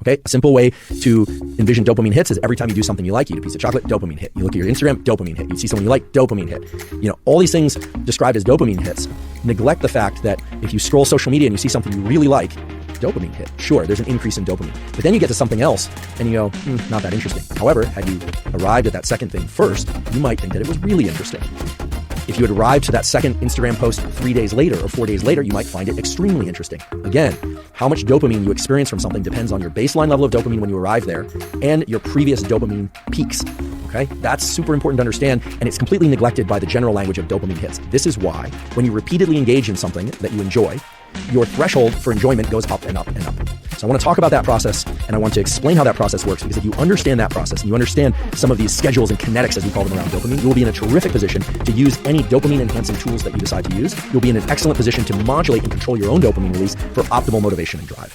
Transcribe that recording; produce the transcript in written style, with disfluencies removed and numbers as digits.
Okay, a simple way to envision dopamine hits is every time you do something you like, you eat a piece of chocolate, dopamine hit. You look at your Instagram, dopamine hit. You see someone you like, dopamine hit. You know, all these things described as dopamine hits neglect the fact that if you scroll social media and you see something you really like, dopamine hit. Sure, there's an increase in dopamine. But then you get to something else and you go, not that interesting. However, had you arrived at that second thing first, you might think that it was really interesting. If you had arrived to that second Instagram post 3 days later or 4 days later, you might find it extremely interesting. Again, how much dopamine you experience from something depends on your baseline level of dopamine when you arrive there and your previous dopamine peaks. Okay? That's super important to understand, and it's completely neglected by the general language of dopamine hits. This is why when you repeatedly engage in something that you enjoy, your threshold for enjoyment goes up and up and up. So I want to talk about that process, and I want to explain how that process works, because if you understand that process and you understand some of these schedules and kinetics, as we call them, around dopamine, you will be in a terrific position to use any dopamine-enhancing tools that you decide to use. You'll be in an excellent position to modulate and control your own dopamine release for optimal motivation and drive.